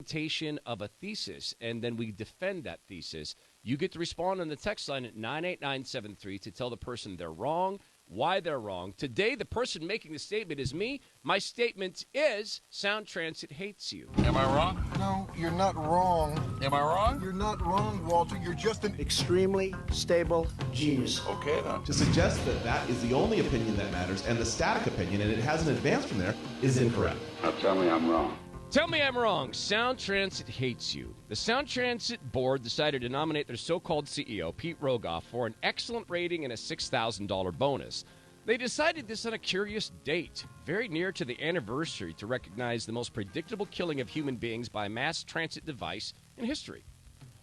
presentation of a thesis, and then we defend that thesis. You get to respond on the text line at 98973 to tell the person they're wrong, why they're wrong. Today, the person making the statement is me. My statement is Sound Transit hates you. Am I wrong? No, you're not wrong. Am I wrong? You're not wrong, Walter. You're just an extremely stable genius. Okay, then. To suggest that that is the only opinion that matters and the static opinion, and it hasn't advanced from there, is incorrect. Now tell me I'm wrong. Tell me I'm wrong. Sound Transit hates you. The Sound Transit board decided to nominate their so-called CEO, Pete Rogoff, for an excellent rating and a $6,000 bonus. They decided this on a curious date, very near to the anniversary, to recognize the most predictable killing of human beings by a mass transit device in history.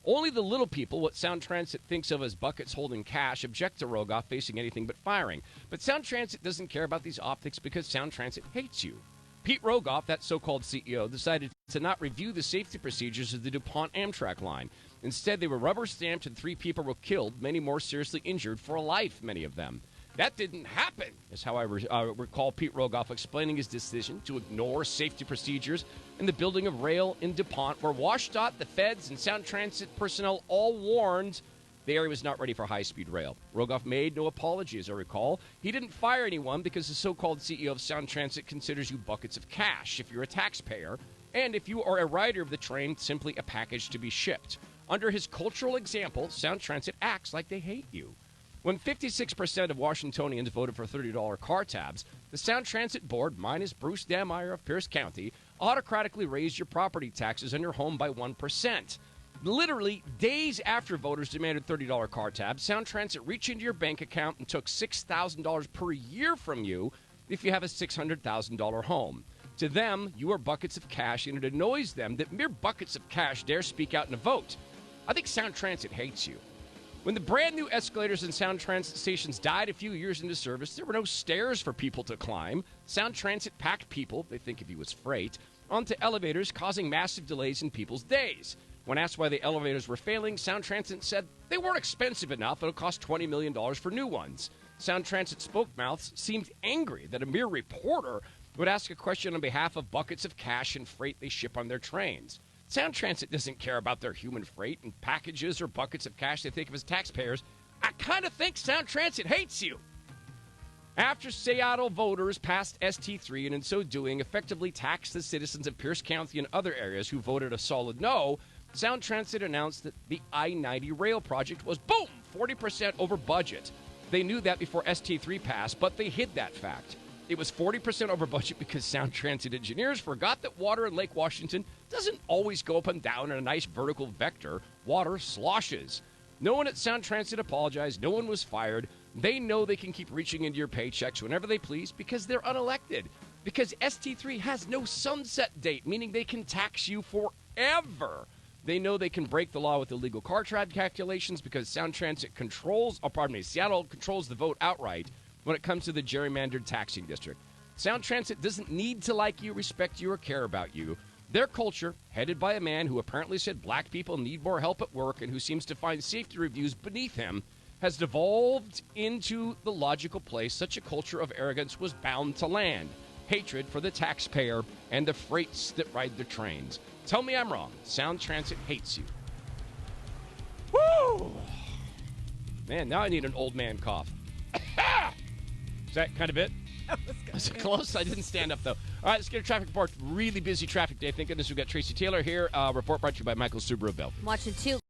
Only the little people, what Sound Transit thinks of as buckets holding cash, object to Rogoff facing anything but firing. But Sound Transit doesn't care about these optics because Sound Transit hates you. Pete Rogoff, that so-called CEO, decided to not review the safety procedures of the DuPont Amtrak line. Instead, they were rubber-stamped and 3 people were killed, many more seriously injured for life, many of them. That didn't happen, is how I recall Pete Rogoff explaining his decision to ignore safety procedures in the building of rail in DuPont, where WashDOT, the feds, and Sound Transit personnel all warned the area was not ready for high-speed rail. Rogoff made no apology, as I recall. He didn't fire anyone because the so-called CEO of Sound Transit considers you buckets of cash if you're a taxpayer, and if you are a rider of the train, simply a package to be shipped. Under his cultural example, Sound Transit acts like they hate you. When 56% of Washingtonians voted for $30 car tabs, the Sound Transit Board, minus Bruce Dameyer of Pierce County, autocratically raised your property taxes on your home by 1%. Literally days after voters demanded $30 car tabs, Sound Transit reached into your bank account and took $6,000 per year from you if you have a $600,000 home. To them, you are buckets of cash, and it annoys them that mere buckets of cash dare speak out in a vote. I think Sound Transit hates you. When the brand new escalators and Sound Transit stations died a few years into service, there were no stairs for people to climb. Sound Transit packed people, they think of you as freight, onto elevators, causing massive delays in people's days. When asked why the elevators were failing, Sound Transit said they weren't expensive enough. It'll cost $20 million for new ones. Sound Transit spokemouths seemed angry that a mere reporter would ask a question on behalf of buckets of cash and freight they ship on their trains. Sound Transit doesn't care about their human freight and packages or buckets of cash they think of as taxpayers. I kind of think Sound Transit hates you. After Seattle voters passed ST3 and in so doing effectively taxed the citizens of Pierce County and other areas who voted a solid no, Sound Transit announced that the I-90 rail project was, boom, 40% over budget. They knew that before ST3 passed, but they hid that fact. It was 40% over budget because Sound Transit engineers forgot that water in Lake Washington doesn't always go up and down in a nice vertical vector. Water sloshes. No one at Sound Transit apologized. No one was fired. They know they can keep reaching into your paychecks whenever they please because they're unelected. Because ST3 has no sunset date, meaning they can tax you forever. They know they can break the law with illegal car tab calculations because Sound Transit controls, Seattle controls the vote outright when it comes to the gerrymandered taxing district. Sound Transit doesn't need to like you, respect you, or care about you. Their culture, headed by a man who apparently said black people need more help at work and who seems to find safety reviews beneath him, has devolved into the logical place such a culture of arrogance was bound to land. Hatred for the taxpayer and the freights that ride the trains. Tell me I'm wrong. Sound Transit hates you. Woo! Man, now I need an old man cough. Is that kind of it? Was it close? I didn't stand up, though. All right, let's get a traffic report. Really busy traffic day. Thank goodness we've got Tracy Taylor here. Report brought to you by Michael Subaru of Bellevue. Watching too.